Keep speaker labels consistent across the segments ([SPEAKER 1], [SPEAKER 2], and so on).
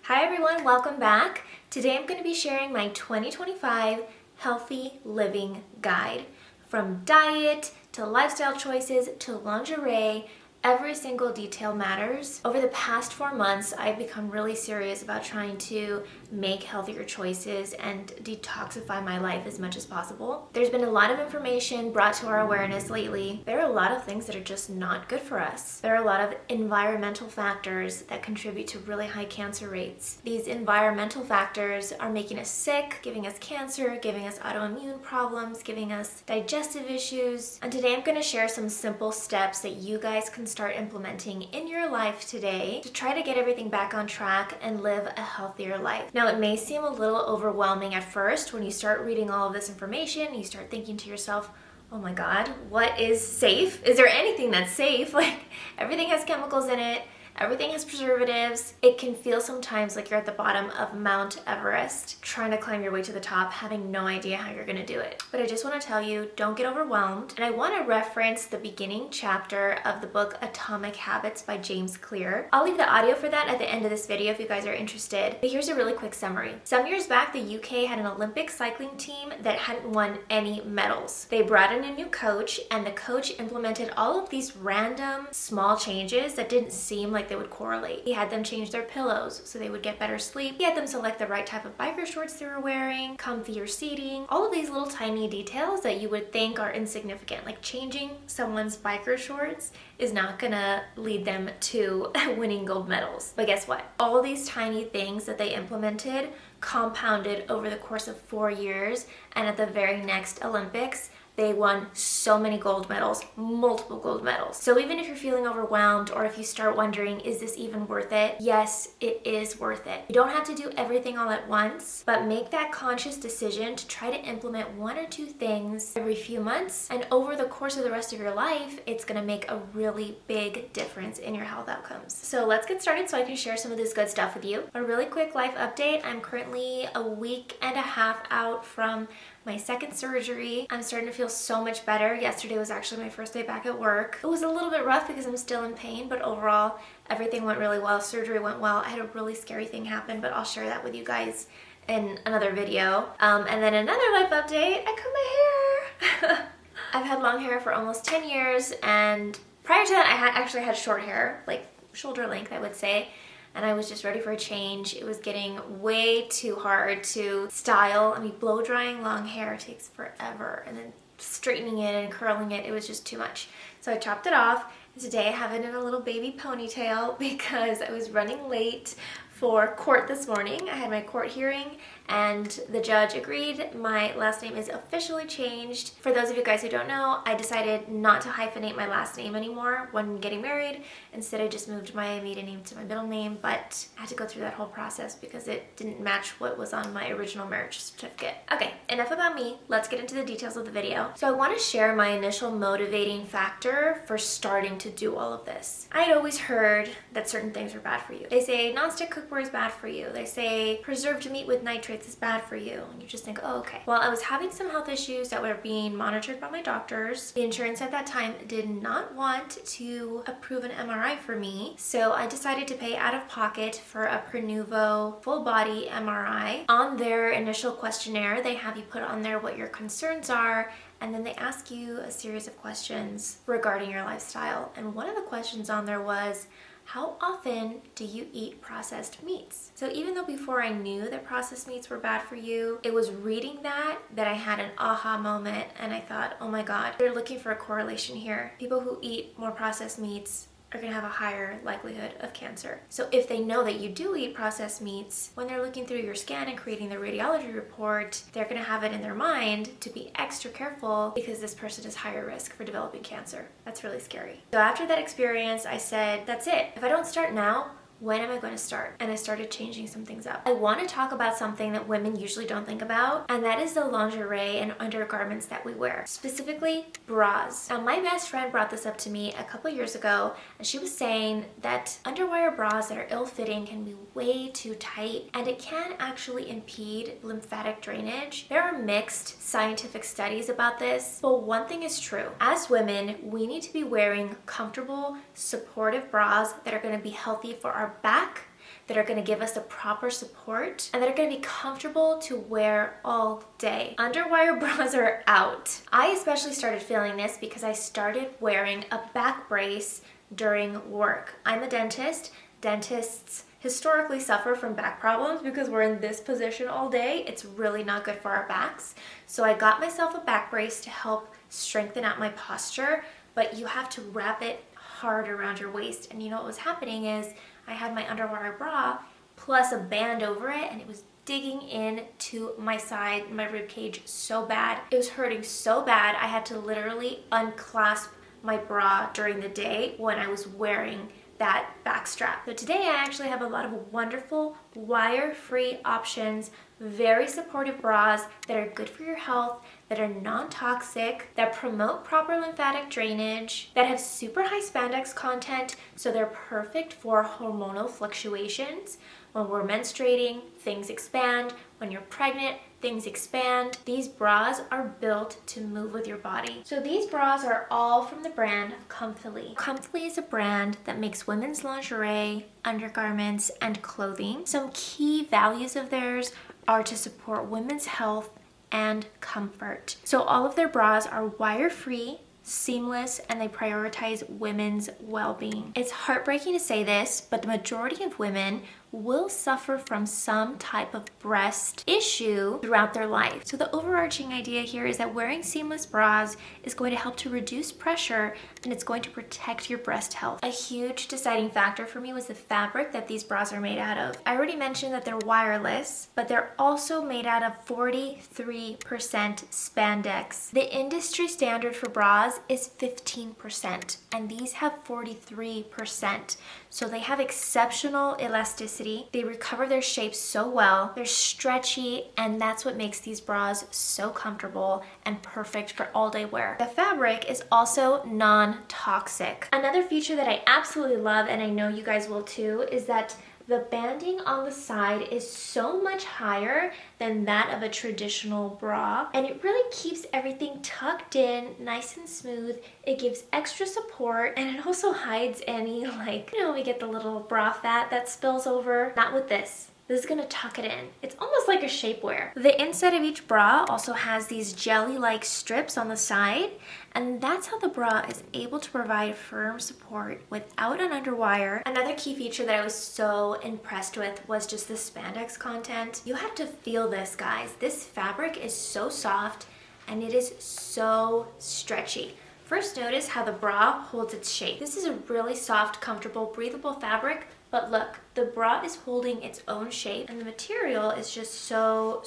[SPEAKER 1] Hi everyone, welcome back. Today I'm going to be sharing my 2025 healthy living guide. From diet to lifestyle choices to lingerie, every single detail matters. Over the past 4 months, I've become really serious about trying to make healthier choices and detoxify my life as much as possible. There's been a lot of information brought to our awareness lately. There are a lot of things that are just not good for us. There are a lot of environmental factors that contribute to really high cancer rates. These environmental factors are making us sick, giving us cancer, giving us autoimmune problems, giving us digestive issues. And today I'm going to share some simple steps that you guys can start implementing in your life today to try to get everything back on track and live a healthier life. Now, it may seem a little overwhelming at first when you start reading all of this information and you start thinking to yourself, oh my God, what is safe? Is there anything that's safe? Like, everything has chemicals in it. Everything has preservatives. It can feel sometimes like you're at the bottom of Mount Everest, trying to climb your way to the top, having no idea how you're gonna do it. But I just wanna tell you, don't get overwhelmed. And I wanna reference the beginning chapter of the book Atomic Habits by James Clear. I'll leave the audio for that at the end of this video if you guys are interested. But here's a really quick summary. Some years back, the UK had an Olympic cycling team that hadn't won any medals. They brought in a new coach, and the coach implemented all of these random small changes that didn't seem like they would correlate. He had them change their pillows so they would get better sleep. He had them select the right type of biker shorts they were wearing, comfier seating, all of these little tiny details that you would think are insignificant. Like changing someone's biker shorts is not gonna lead them to winning gold medals. But guess what? All these tiny things that they implemented compounded over the course of 4 years, and at the very next Olympics, they won so many gold medals, multiple gold medals. So even if you're feeling overwhelmed or if you start wondering, is this even worth it? Yes, it is worth it. You don't have to do everything all at once, but make that conscious decision to try to implement 1 or 2 things every few months. And over the course of the rest of your life, it's gonna make a really big difference in your health outcomes. So let's get started so I can share some of this good stuff with you. A really quick life update. I'm currently a week and a half out from my second surgery. I'm starting to feel so much better. Yesterday was actually my first day back at work. It was a little bit rough because I'm still in pain, but overall, everything went really well. Surgery went well. I had a really scary thing happen, but I'll share that with you guys in another video. And then another life update, I cut my hair. I've had long hair for almost 10 years, and prior to that, I actually had short hair, like shoulder length, I would say. And I was just ready for a change. It was getting way too hard to style. I mean, blow drying long hair takes forever, and then straightening it and curling it, it was just too much. So I chopped it off. Today I have it in a little baby ponytail because I was running late for court this morning. I had my court hearing and the judge agreed. My last name is officially changed. For those of you guys who don't know, I decided not to hyphenate my last name anymore when getting married. Instead, I just moved my maiden name to my middle name, but I had to go through that whole process because it didn't match what was on my original marriage certificate. Okay, enough about me. Let's get into the details of the video. So I want to share my initial motivating factor for starting to do all of this. I had always heard that certain things were bad for you. They say nonstick cookware is bad for you. They say preserved meat with nitrates is bad for you. And you just think, oh, okay. Well, I was having some health issues that were being monitored by my doctors. The insurance at that time did not want to approve an MRI for me. So I decided to pay out of pocket for a Prenuvo full body MRI. On their initial questionnaire, they have you put on there what your concerns are, and then they ask you a series of questions regarding your lifestyle. And one of the questions on there was, how often do you eat processed meats? So even though before I knew that processed meats were bad for you, it was reading that I had an aha moment, and I thought, oh my God, they're looking for a correlation here. People who eat more processed meats are gonna have a higher likelihood of cancer. So if they know that you do eat processed meats, when they're looking through your scan and creating the radiology report, they're gonna have it in their mind to be extra careful because this person is higher risk for developing cancer. That's really scary. So after that experience, I said, that's it. If I don't start now, when am I going to start? And I started changing some things up. I want to talk about something that women usually don't think about, and that is the lingerie and undergarments that we wear, specifically bras. Now, my best friend brought this up to me a couple years ago, and she was saying that underwire bras that are ill-fitting can be way too tight, and it can actually impede lymphatic drainage. There are mixed scientific studies about this, but one thing is true. As women, we need to be wearing comfortable, supportive bras that are going to be healthy for our back, that are going to give us the proper support and that are going to be comfortable to wear all day. Underwire bras are out. I especially started feeling this because I started wearing a back brace during work. I'm a dentist. Dentists historically suffer from back problems because we're in this position all day. It's really not good for our backs. So I got myself a back brace to help strengthen out my posture, but you have to wrap it hard around your waist. And you know what was happening is I had my Underwire bra plus a band over it, and it was digging into my side, my rib cage so bad. It was hurting so bad. I had to literally unclasp my bra during the day when I was wearing that back strap. So today I actually have a lot of wonderful wire-free options, very supportive bras that are good for your health, that are non-toxic, that promote proper lymphatic drainage, that have super high spandex content, so they're perfect for hormonal fluctuations. When we're menstruating, things expand. When you're pregnant, things expand. These bras are built to move with your body. So these bras are all from the brand Comfelie. Comfelie is a brand that makes women's lingerie, undergarments, and clothing. Some key values of theirs are to support women's health and comfort. So all of their bras are wire-free, seamless, and they prioritize women's well-being. It's heartbreaking to say this, but the majority of women will suffer from some type of breast issue throughout their life. So the overarching idea here is that wearing seamless bras is going to help to reduce pressure, and it's going to protect your breast health. A huge deciding factor for me was the fabric that these bras are made out of. I already mentioned that they're wireless, but they're also made out of 43% spandex. The industry standard for bras is 15%, and these have 43%. So they have exceptional elasticity. They recover their shape so well. They're stretchy, and that's what makes these bras so comfortable and perfect for all-day wear. The fabric is also non-toxic. Another feature that I absolutely love, and I know you guys will too, is that the banding on the side is so much higher than that of a traditional bra, and it really keeps everything tucked in nice and smooth. It gives extra support, and it also hides any, like, you know, we get the little bra fat that spills over. Not with this. This is gonna tuck it in. It's almost like a shapewear. The inside of each bra also has these jelly-like strips on the side, and that's how the bra is able to provide firm support without an underwire. Another key feature that I was so impressed with was just the spandex content. You have to feel this, guys. This fabric is so soft, and it is so stretchy. First, notice how the bra holds its shape. This is a really soft, comfortable, breathable fabric. But look, the bra is holding its own shape, and the material is just so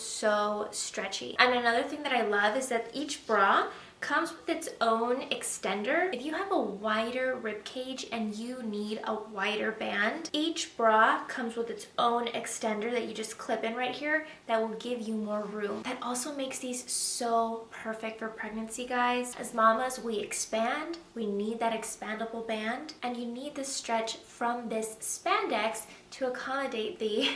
[SPEAKER 1] stretchy. And another thing that I love is that each bra comes with its own extender. If you have a wider rib cage and you need a wider band, each bra comes with its own extender that you just clip in right here that will give you more room. That also makes these so perfect for pregnancy, guys. As mamas, we expand, we need that expandable band, and you need the stretch from this spandex to accommodate the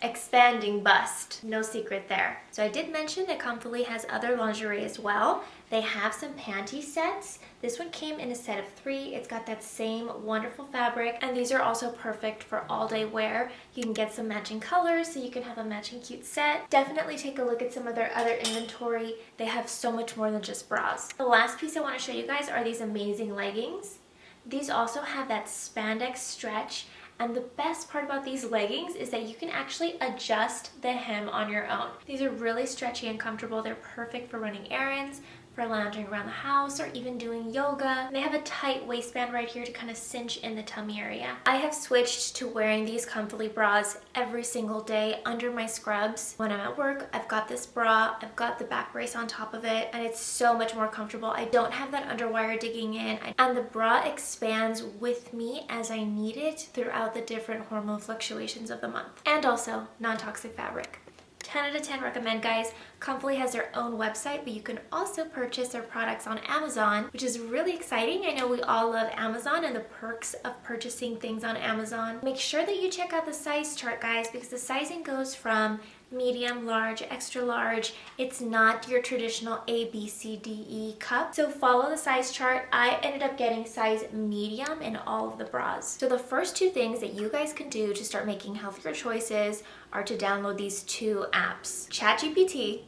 [SPEAKER 1] expanding bust. No secret there. So I did mention that Comfelie has other lingerie as well. They have some panty sets. This one came in a set of 3. It's got that same wonderful fabric, and these are also perfect for all-day wear. You can get some matching colors, so you can have a matching cute set. Definitely take a look at some of their other inventory. They have so much more than just bras. The last piece I want to show you guys are these amazing leggings. These also have that spandex stretch, and the best part about these leggings is that you can actually adjust the hem on your own. These are really stretchy and comfortable. They're perfect for running errands, for lounging around the house, or even doing yoga. And they have a tight waistband right here to kind of cinch in the tummy area. I have switched to wearing these Comfelie bras every single day under my scrubs. When I'm at work, I've got this bra, I've got the back brace on top of it, and it's so much more comfortable. I don't have that underwire digging in, and the bra expands with me as I need it throughout the different hormone fluctuations of the month. And also non-toxic fabric. 10 out of 10 recommend, guys. Comfelie has their own website, but you can also purchase their products on Amazon, which is really exciting. I know we all love Amazon and the perks of purchasing things on Amazon. Make sure that you check out the size chart, guys, because the sizing goes from medium, large, extra large. It's not your traditional A, B, C, D, E cup. So follow the size chart. I ended up getting size medium in all of the bras. So the first two things that you guys can do to start making healthier choices are to download these two apps, ChatGPT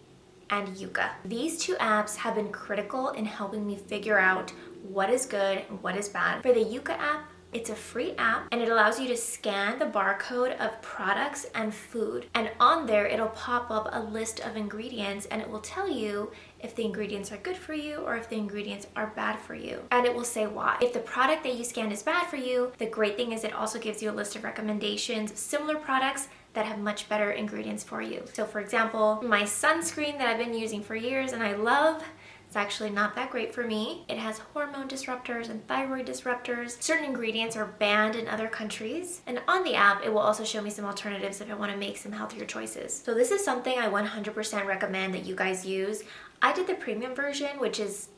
[SPEAKER 1] and Yuka. These two apps have been critical in helping me figure out what is good and what is bad. For the Yuka app, it's a free app and it allows you to scan the barcode of products and food. And on there, it'll pop up a list of ingredients and it will tell you if the ingredients are good for you or if the ingredients are bad for you. And it will say why. If the product that you scanned is bad for you, the great thing is it also gives you a list of recommendations of similar products that have much better ingredients for you. So for example, my sunscreen that I've been using for years and I love, it's actually not that great for me. It has hormone disruptors and thyroid disruptors. Certain ingredients are banned in other countries. And on the app, it will also show me some alternatives if I want to make some healthier choices. So this is something I 100% recommend that you guys use. I did the premium version,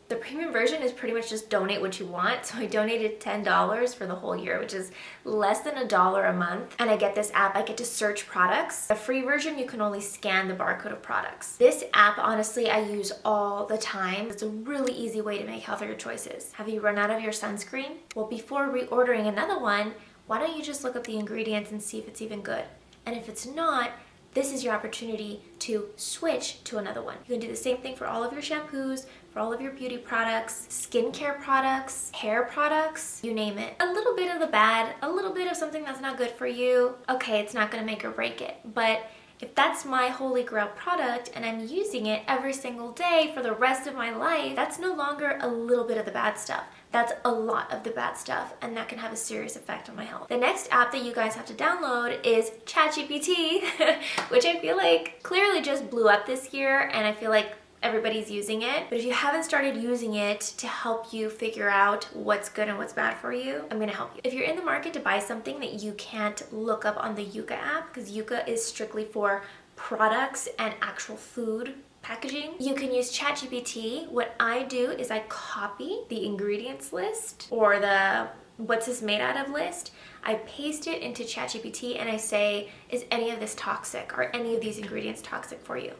[SPEAKER 1] the premium version is pretty much just donate what you want. So I donated $10 for the whole year, which is less than $1 a month. And I get this app, I get to search products. The free version, you can only scan the barcode of products. This app, honestly, I use all the time. It's a really easy way to make healthier choices. Have you run out of your sunscreen? Well, before reordering another one, why don't you just look up the ingredients and see if it's even good? And if it's not, this is your opportunity to switch to another one. You can do the same thing for all of your shampoos, for all of your beauty products, skincare products, hair products, you name it. A little bit of the bad, a little bit of something that's not good for you. Okay, it's not gonna make or break it. But if that's my holy grail product and I'm using it every single day for the rest of my life, that's no longer a little bit of the bad stuff. That's a lot of the bad stuff, and that can have a serious effect on my health. The next app that you guys have to download is ChatGPT, which I feel like clearly just blew up this year, and I feel like everybody's using it. But if you haven't started using it to help you figure out what's good and what's bad for you, I'm gonna help you. If you're in the market to buy something that you can't look up on the Yuka app, because Yuka is strictly for products and actual food packaging, you can use ChatGPT. What I do is I copy the ingredients list or the what's this made out of list. I paste it into ChatGPT and I say, is any of this toxic? Are any of these ingredients toxic for you?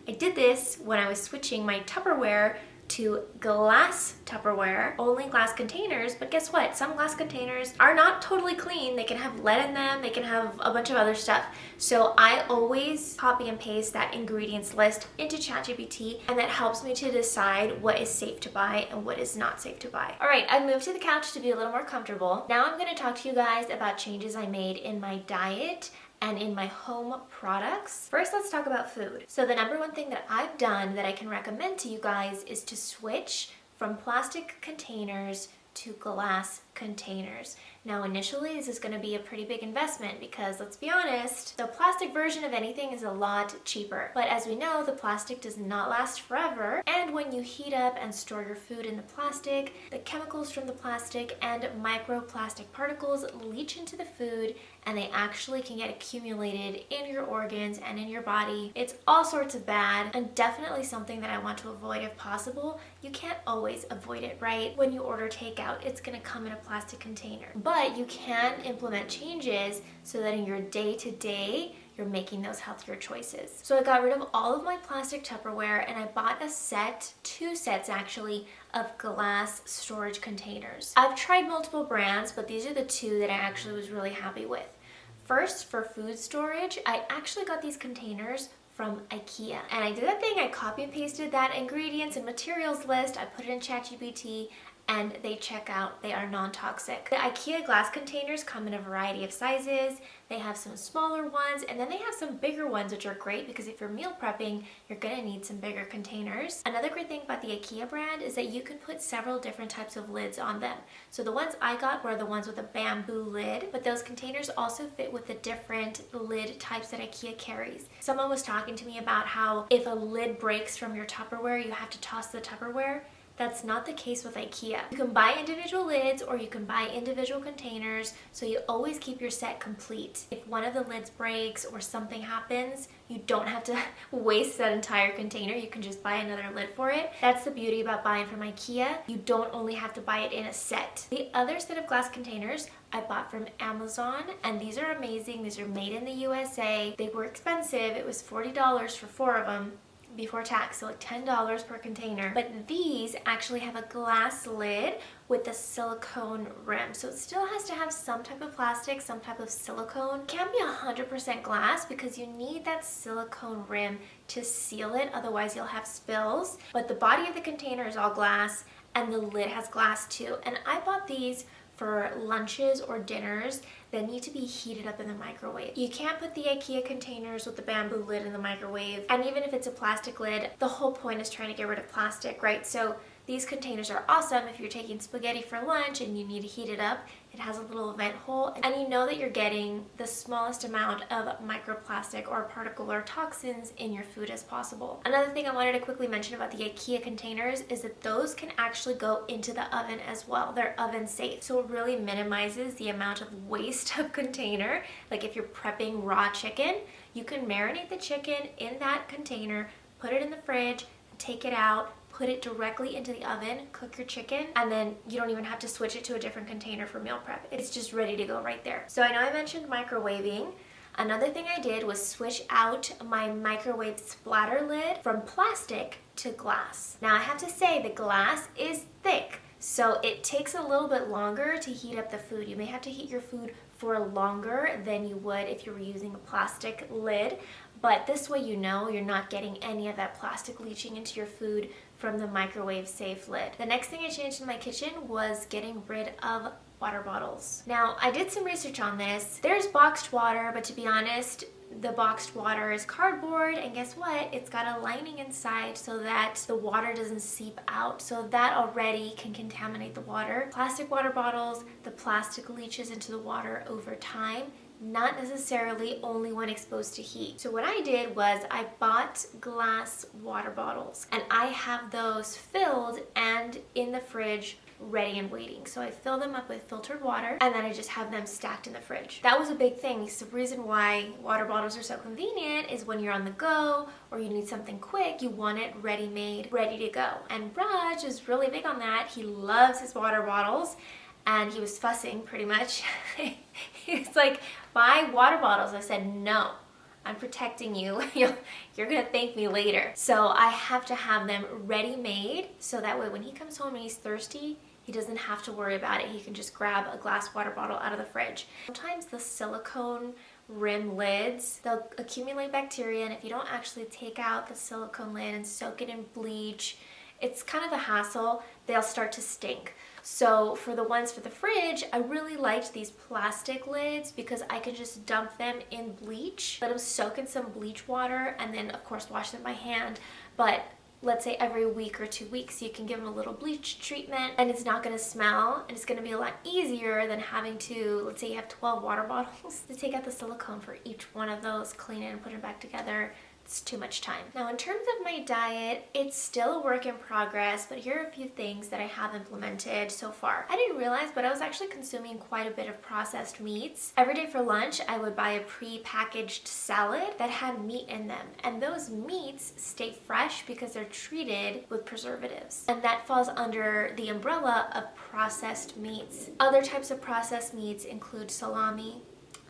[SPEAKER 1] I did this when I was switching my Tupperware to glass Tupperware, only glass containers, but guess what? Some glass containers are not totally clean. They can have lead in them, they can have a bunch of other stuff. So I always copy and paste that ingredients list into ChatGPT, and that helps me to decide what is safe to buy and what is not safe to buy. All right, I moved to the couch to be a little more comfortable. Now I'm gonna talk to you guys about changes I made in my diet and in my home products. First, let's talk about food. So the number one thing that I've done that I can recommend to you guys is to switch from plastic containers to glass containers. Now initially this is going to be a pretty big investment because let's be honest, the plastic version of anything is a lot cheaper. But as we know, the plastic does not last forever, and when you heat up and store your food in the plastic, the chemicals from the plastic and microplastic particles leach into the food and they actually can get accumulated in your organs and in your body. It's all sorts of bad and definitely something that I want to avoid if possible. You can't always avoid it, right? When you order takeout, it's gonna come in a plastic container. But you can implement changes so that in your day-to-day, you're making those healthier choices. So I got rid of all of my plastic Tupperware and I bought a set, 2 sets actually, of glass storage containers. I've tried multiple brands, but these are the 2 that I actually was really happy with. First, for food storage, I actually got these containers from IKEA. And I did that thing, I copy and pasted that ingredients and materials list, I put it in ChatGPT, and they check out, they are non-toxic. The IKEA glass containers come in a variety of sizes. They have some smaller ones, and then they have some bigger ones, which are great because if you're meal prepping, you're gonna need some bigger containers. Another great thing about the IKEA brand is that you can put several different types of lids on them. So the ones I got were the ones with a bamboo lid, but those containers also fit with the different lid types that IKEA carries. Someone was talking to me about how if a lid breaks from your Tupperware, you have to toss the Tupperware. That's not the case with IKEA. You can buy individual lids or you can buy individual containers, so you always keep your set complete. If one of the lids breaks or something happens, you don't have to waste that entire container. You can just buy another lid for it. That's the beauty about buying from IKEA. You don't only have to buy it in a set. The other set of glass containers I bought from Amazon, and these are amazing. These are made in the USA. They were expensive. It was $40 for 4 of them before tax, so like $10 per container. But these actually have a glass lid with a silicone rim. So it still has to have some type of plastic, some type of silicone. It can't be 100% glass because you need that silicone rim to seal it, otherwise you'll have spills. But the body of the container is all glass and the lid has glass too. And I bought these for lunches or dinners that need to be heated up in the microwave. You can't put the IKEA containers with the bamboo lid in the microwave. And even if it's a plastic lid, the whole point is trying to get rid of plastic, right? So these containers are awesome if you're taking spaghetti for lunch and you need to heat it up. It has a little vent hole, and you know that you're getting the smallest amount of microplastic or particle or toxins in your food as possible. Another thing I wanted to quickly mention about the IKEA containers is that those can actually go into the oven as well. They're oven safe, so it really minimizes the amount of waste of container. Like if you're prepping raw chicken, you can marinate the chicken in that container, put it in the fridge, take it out, put it directly into the oven, cook your chicken, and then you don't even have to switch it to a different container for meal prep. It's just ready to go right there. So I know I mentioned microwaving. Another thing I did was switch out my microwave splatter lid from plastic to glass. Now I have to say the glass is thick, so it takes a little bit longer to heat up the food. You may have to heat your food for longer than you would if you were using a plastic lid, but this way you know you're not getting any of that plastic leaching into your food from the microwave safe lid. The next thing I changed in my kitchen was getting rid of water bottles. Now I did some research on this. There's boxed water, but to be honest, the boxed water is cardboard, and guess what? It's got a lining inside so that the water doesn't seep out. So that already can contaminate the water. Plastic water bottles, the plastic leaches into the water over time, not necessarily only when exposed to heat. So what I did was I bought glass water bottles, and I have those filled and in the fridge ready and waiting. So I fill them up with filtered water, and then I just have them stacked in the fridge. That was a big thing. So the reason why water bottles are so convenient is when you're on the go or you need something quick, you want it ready-made, ready to go. And Raj is really big on that. He loves his water bottles, and he was fussing pretty much. He was like, buy water bottles. I said, no, I'm protecting you. You're gonna thank me later. So I have to have them ready-made, so that way when he comes home and he's thirsty, he doesn't have to worry about it. He can just grab a glass water bottle out of the fridge. Sometimes the silicone rim lids, they'll accumulate bacteria, and if you don't actually take out the silicone lid and soak it in bleach, it's kind of a hassle. They'll start to stink. So for the ones for the fridge, I really liked these plastic lids because I could just dump them in bleach, let them soak in some bleach water, and then of course wash them by hand. But let's say every week or 2 weeks, you can give them a little bleach treatment, and it's not going to smell, and it's going to be a lot easier than having to, let's say you have 12 water bottles, to take out the silicone for each one of those, clean it and put it back together. It's too much time. Now in terms of my diet, it's still a work in progress, but here are a few things that I have implemented so far. I didn't realize, but I was actually consuming quite a bit of processed meats. Every day for lunch, I would buy a pre-packaged salad that had meat in them, and those meats stay fresh because they're treated with preservatives. And that falls under the umbrella of processed meats. Other types of processed meats include salami,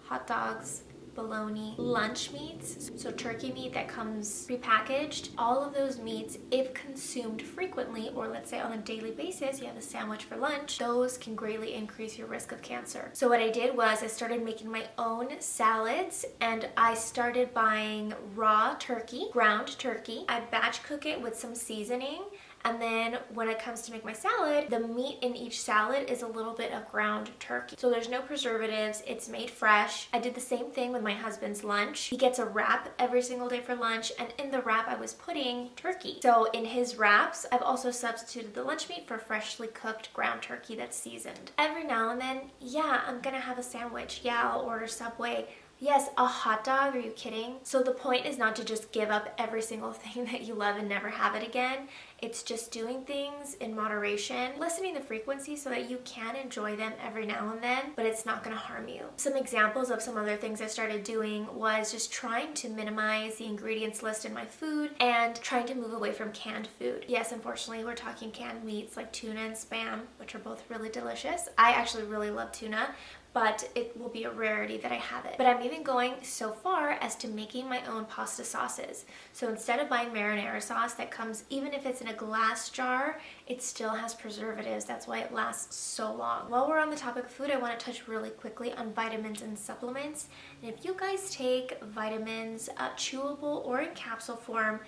[SPEAKER 1] hot dogs, bologna, lunch meats, so turkey meat that comes prepackaged. All of those meats, if consumed frequently, or let's say on a daily basis, you have a sandwich for lunch, those can greatly increase your risk of cancer. So what I did was I started making my own salads, and I started buying raw turkey, ground turkey. I batch cook it with some seasoning, and then when it comes to make my salad, the meat in each salad is a little bit of ground turkey. So there's no preservatives, it's made fresh. I did the same thing with my husband's lunch. He gets a wrap every single day for lunch, and in the wrap I was putting turkey. So in his wraps, I've also substituted the lunch meat for freshly cooked ground turkey that's seasoned. Every now and then, yeah, I'm gonna have a sandwich. Yeah, I'll order Subway. Yes, a hot dog, are you kidding? So the point is not to just give up every single thing that you love and never have it again. It's just doing things in moderation, lessening the frequency so that you can enjoy them every now and then, but it's not going to harm you. Some examples of some other things I started doing was just trying to minimize the ingredients list in my food and trying to move away from canned food. Yes, unfortunately, we're talking canned meats like tuna and Spam, which are both really delicious. I actually really love tuna, but it will be a rarity that I have it. But I'm even going so far as to making my own pasta sauces. So instead of buying marinara sauce that comes, even if it's in a glass jar, it still has preservatives. That's why it lasts so long. While we're on the topic of food, I want to touch really quickly on vitamins and supplements. And if you guys take vitamins, chewable or in capsule form,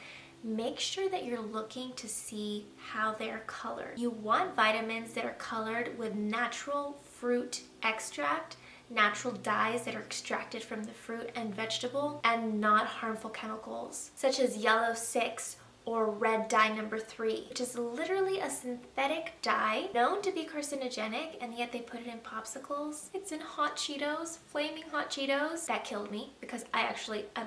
[SPEAKER 1] make sure that you're looking to see how they're colored. You want vitamins that are colored with natural fruit extract, natural dyes that are extracted from the fruit and vegetable, and not harmful chemicals, such as yellow 6 or red dye number 3, which is literally a synthetic dye known to be carcinogenic, and yet they put it in popsicles. It's in hot Cheetos, flaming hot Cheetos. That killed me because I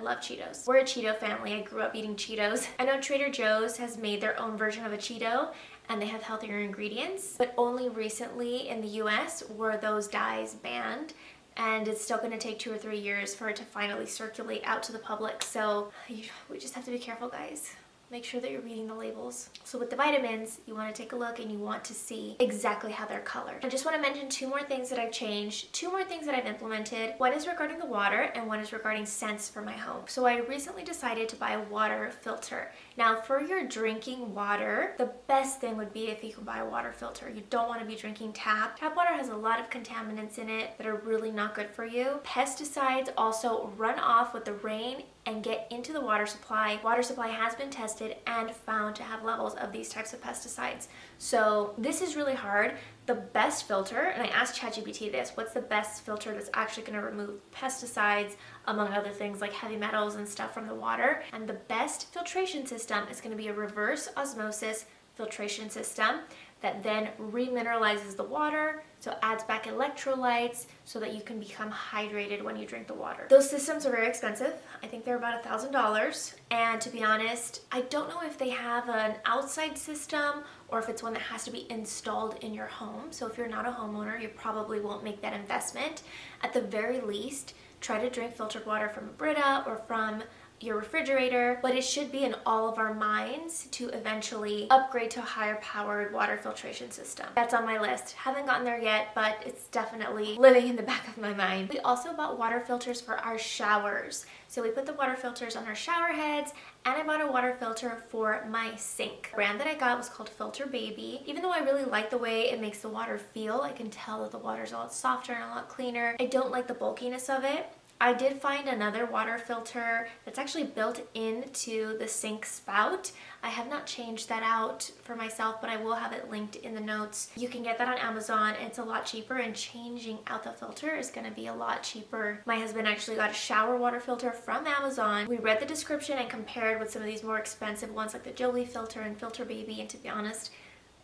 [SPEAKER 1] love Cheetos. We're a Cheeto family. I grew up eating Cheetos. I know Trader Joe's has made their own version of a Cheeto, and they have healthier ingredients, but only recently in the US were those dyes banned, and it's still going to take 2 or 3 years for it to finally circulate out to the public. So we just have to be careful, guys. Make sure that you're reading the labels. So with the vitamins, you want to take a look and you want to see exactly how they're colored. I just want to mention 2 more things that I've changed, 2 more things that I've implemented. One is regarding the water and one is regarding scents for my home. So I recently decided to buy a water filter. Now for your drinking water, the best thing would be if you could buy a water filter. You don't want to be drinking tap. Tap water has a lot of contaminants in it that are really not good for you. Pesticides also run off with the rain and get into the water supply. Water supply has been tested and found to have levels of these types of pesticides. So this is really hard. The best filter, and I asked ChatGPT this, what's the best filter that's actually going to remove pesticides, among other things like heavy metals and stuff from the water? And the best filtration system is going to be a reverse osmosis filtration system that then remineralizes the water, so adds back electrolytes so that you can become hydrated when you drink the water. Those systems are very expensive. I think they're about $1,000. And to be honest, I don't know if they have an outside system or if it's one that has to be installed in your home. So if you're not a homeowner, you probably won't make that investment. At the very least, try to drink filtered water from a Brita or from your refrigerator, but it should be in all of our minds to eventually upgrade to a higher powered water filtration system. That's on my list. Haven't gotten there yet, but it's definitely living in the back of my mind. We also bought water filters for our showers. So we put the water filters on our shower heads, and I bought a water filter for my sink. The brand that I got was called Filter Baby. Even though I really like the way it makes the water feel, I can tell that the water's a lot softer and a lot cleaner. I don't like the bulkiness of it. I did find another water filter that's actually built into the sink spout. I have not changed that out for myself, but I will have it linked in the notes. You can get that on Amazon, and it's a lot cheaper, and changing out the filter is going to be a lot cheaper. My husband actually got a shower water filter from Amazon. We read the description and compared with some of these more expensive ones like the Jolie filter and Filter Baby, and to be honest,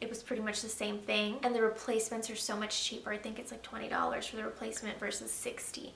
[SPEAKER 1] it was pretty much the same thing. And the replacements are so much cheaper. I think it's like $20 for the replacement versus $60.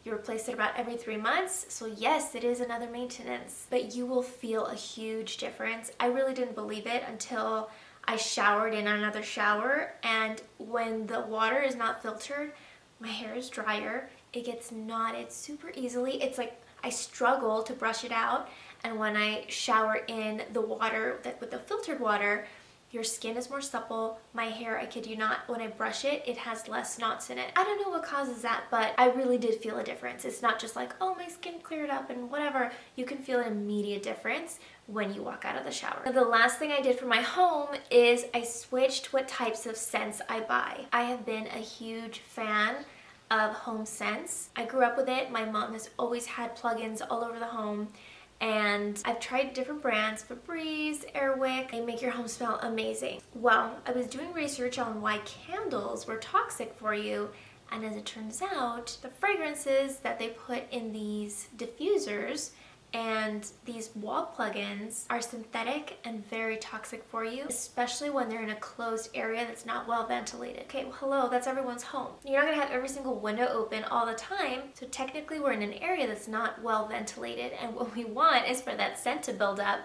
[SPEAKER 1] You replace it about every 3 months, so yes, it is another maintenance, but you will feel a huge difference. I really didn't believe it until I showered in another shower, and when the water is not filtered, my hair is drier. It gets knotted super easily. It's like I struggle to brush it out, and when I shower in the water with the filtered water, your skin is more supple. My hair, I kid you not, when I brush it, it has less knots in it. I don't know what causes that, but I really did feel a difference. It's not just like, oh, my skin cleared up and whatever. You can feel an immediate difference when you walk out of the shower. Now, the last thing I did for my home is I switched what types of scents I buy. I have been a huge fan of home scents. I grew up with it. My mom has always had plugins all over the home. And I've tried different brands, Febreze, Airwick. They make your home smell amazing. Well, I was doing research on why candles were toxic for you, and as it turns out, the fragrances that they put in these diffusers And these wall plugins are synthetic and very toxic for you, especially when they're in a closed area that's not well ventilated. Okay, well, hello, that's everyone's home. You're not gonna have every single window open all the time, so technically we're in an area that's not well ventilated, and what we want is for that scent to build up.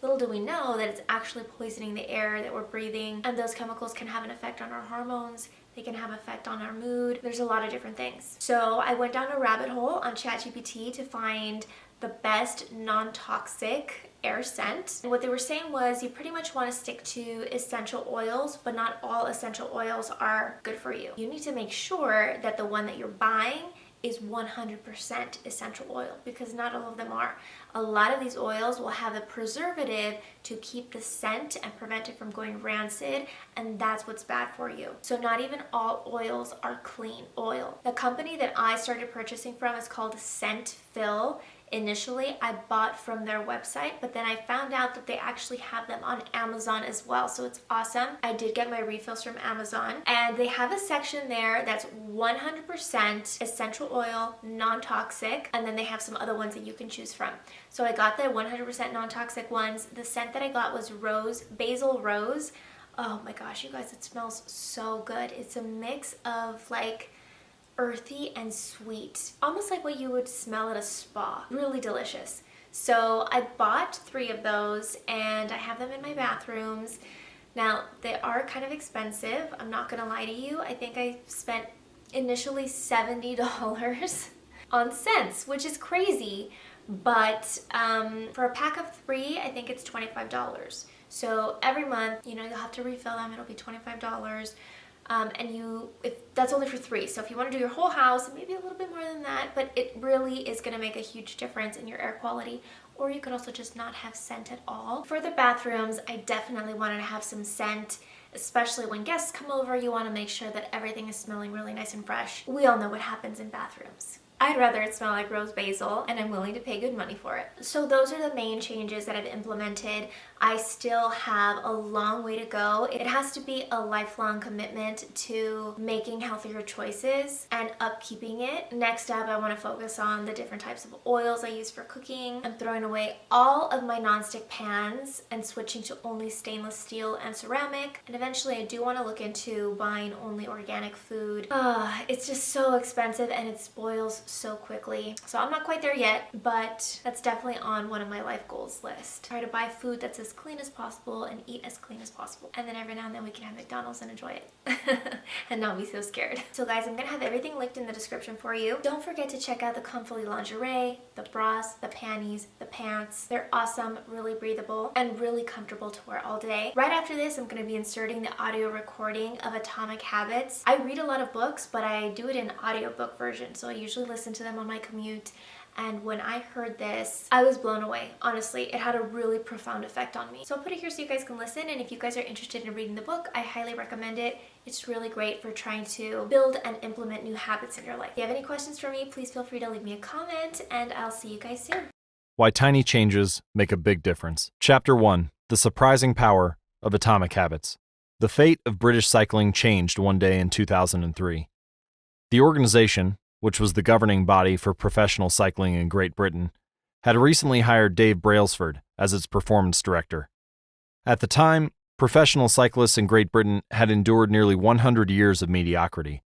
[SPEAKER 1] Little do we know that it's actually poisoning the air that we're breathing, and those chemicals can have an effect on our hormones. They can have an effect on our mood. There's a lot of different things. So I went down a rabbit hole on ChatGPT to find the best non-toxic air scent. And what they were saying was you pretty much want to stick to essential oils, but not all essential oils are good for you. You need to make sure that the one that you're buying is 100% essential oil, because not all of them are. A lot of these oils will have a preservative to keep the scent and prevent it from going rancid, and that's what's bad for you. So not even all oils are clean oil. The company that I started purchasing from is called Scentfil. Initially, I bought from their website, but then I found out that they actually have them on Amazon as well, so it's awesome. I did get my refills from Amazon, and they have a section there that's 100% essential oil, non-toxic, and then they have some other ones that you can choose from. So I got the 100% non-toxic ones. The scent that I got was basil rose. Oh my gosh, you guys, it smells so good. It's a mix of like earthy and sweet, almost like what you would smell at a spa. Really delicious. So I bought 3 of those and I have them in my bathrooms. Now they are kind of expensive, I'm not gonna lie to you. I think I spent initially $70 on scents, which is crazy, but for a pack of 3 I think it's $25. So every month, you know, you'll have to refill them. It'll be $25. And if that's only for 3, so if you want to do your whole house, maybe a little bit more than that, but it really is going to make a huge difference in your air quality. Or you could also just not have scent at all. For the bathrooms, I definitely wanted to have some scent, especially when guests come over. You want to make sure that everything is smelling really nice and fresh. We all know what happens in bathrooms. I'd rather it smell like rose basil, and I'm willing to pay good money for it. So those are the main changes that I've implemented. I still have a long way to go. It has to be a lifelong commitment to making healthier choices and upkeeping it. Next up, I want to focus on the different types of oils I use for cooking. I'm throwing away all of my nonstick pans and switching to only stainless steel and ceramic. And eventually I do want to look into buying only organic food. It's just so expensive and it spoils so quickly. So I'm not quite there yet, but that's definitely on one of my life goals list. Try to buy food that's as clean as possible and eat as clean as possible. And then every now and then we can have McDonald's and enjoy it and not be so scared. So guys, I'm gonna have everything linked in the description for you. Don't forget to check out the Comfelie lingerie, the bras, the panties, the pants. They're awesome, really breathable, and really comfortable to wear all day. Right after this, I'm gonna be inserting the audio recording of Atomic Habits. I read a lot of books, but I do it in audiobook version, so I usually listen to them on my commute. And when I heard this, I was blown away. Honestly, it had a really profound effect on me. So I'll put it here so you guys can listen, and if you guys are interested in reading the book, I highly recommend it. It's really great for trying to build and implement new habits in your life. If you have any questions for me, please feel free to leave me a comment, and I'll see you guys soon.
[SPEAKER 2] Why Tiny Changes Make a Big Difference. Chapter 1. The Surprising Power of Atomic Habits. The fate of British cycling changed one day in 2003. The organization, which was the governing body for professional cycling in Great Britain, had recently hired Dave Brailsford as its performance director. At the time, professional cyclists in Great Britain had endured nearly 100 years of mediocrity.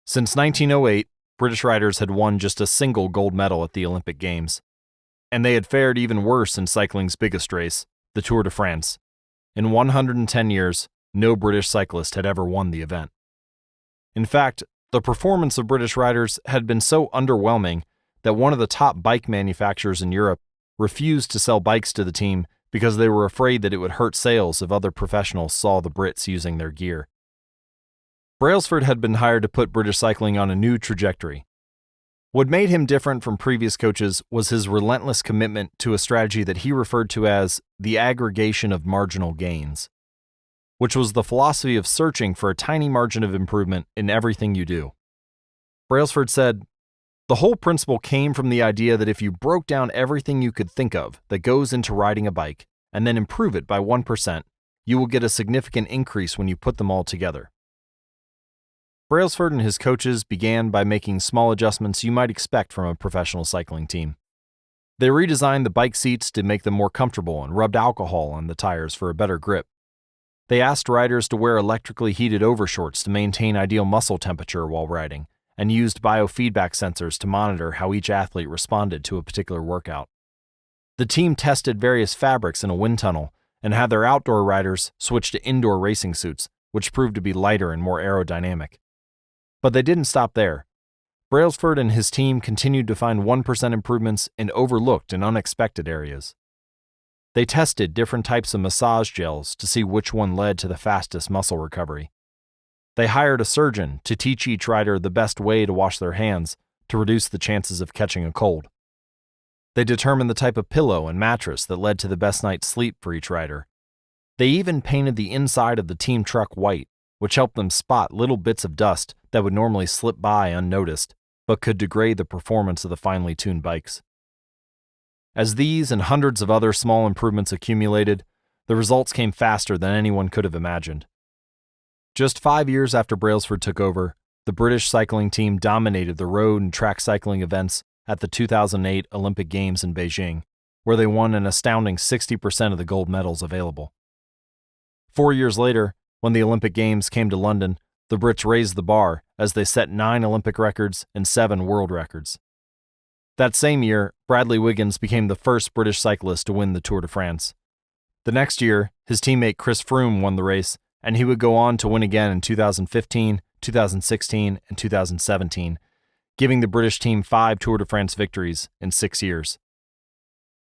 [SPEAKER 2] Since 1908, British riders had won just a single gold medal at the Olympic Games, and they had fared even worse in cycling's biggest race, the Tour de France. In 110 years, no British cyclist had ever won the event. In fact, the performance of British riders had been so underwhelming that one of the top bike manufacturers in Europe refused to sell bikes to the team because they were afraid that it would hurt sales if other professionals saw the Brits using their gear. Brailsford had been hired to put British cycling on a new trajectory. What made him different from previous coaches was his relentless commitment to a strategy that he referred to as the aggregation of marginal gains, which was the philosophy of searching for a tiny margin of improvement in everything you do. Brailsford said, "The whole principle came from the idea that if you broke down everything you could think of that goes into riding a bike and then improve it by 1%, you will get a significant increase when you put them all together." Brailsford and his coaches began by making small adjustments you might expect from a professional cycling team. They redesigned the bike seats to make them more comfortable and rubbed alcohol on the tires for a better grip. They asked riders to wear electrically heated overshorts to maintain ideal muscle temperature while riding, and used biofeedback sensors to monitor how each athlete responded to a particular workout. The team tested various fabrics in a wind tunnel and had their outdoor riders switch to indoor racing suits, which proved to be lighter and more aerodynamic. But they didn't stop there. Brailsford and his team continued to find 1% improvements in overlooked and unexpected areas. They tested different types of massage gels to see which one led to the fastest muscle recovery. They hired a surgeon to teach each rider the best way to wash their hands to reduce the chances of catching a cold. They determined the type of pillow and mattress that led to the best night's sleep for each rider. They even painted the inside of the team truck white, which helped them spot little bits of dust that would normally slip by unnoticed, but could degrade the performance of the finely tuned bikes. As these and hundreds of other small improvements accumulated, the results came faster than anyone could have imagined. Just 5 years after Brailsford took over, the British cycling team dominated the road and track cycling events at the 2008 Olympic Games in Beijing, where they won an astounding 60% of the gold medals available. 4 years later, when the Olympic Games came to London, the Brits raised the bar as they set 9 Olympic records and 7 world records. That same year, Bradley Wiggins became the first British cyclist to win the Tour de France. The next year, his teammate Chris Froome won the race, and he would go on to win again in 2015, 2016, and 2017, giving the British team 5 Tour de France victories in 6 years.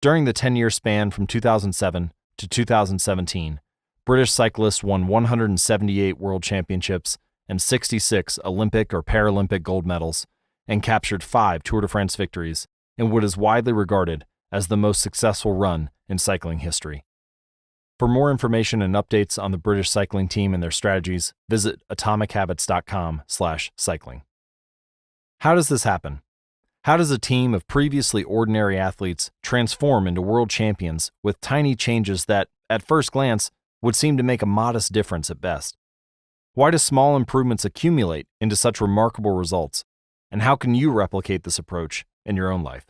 [SPEAKER 2] During the 10-year span from 2007 to 2017, British cyclists won 178 world championships and 66 Olympic or Paralympic gold medals, and captured 5 Tour de France victories in what is widely regarded as the most successful run in cycling history. For more information and updates on the British cycling team and their strategies, visit atomichabits.com/cycling. How does this happen? How does a team of previously ordinary athletes transform into world champions with tiny changes that, at first glance, would seem to make a modest difference at best? Why do small improvements accumulate into such remarkable results? And how can you replicate this approach in your own life?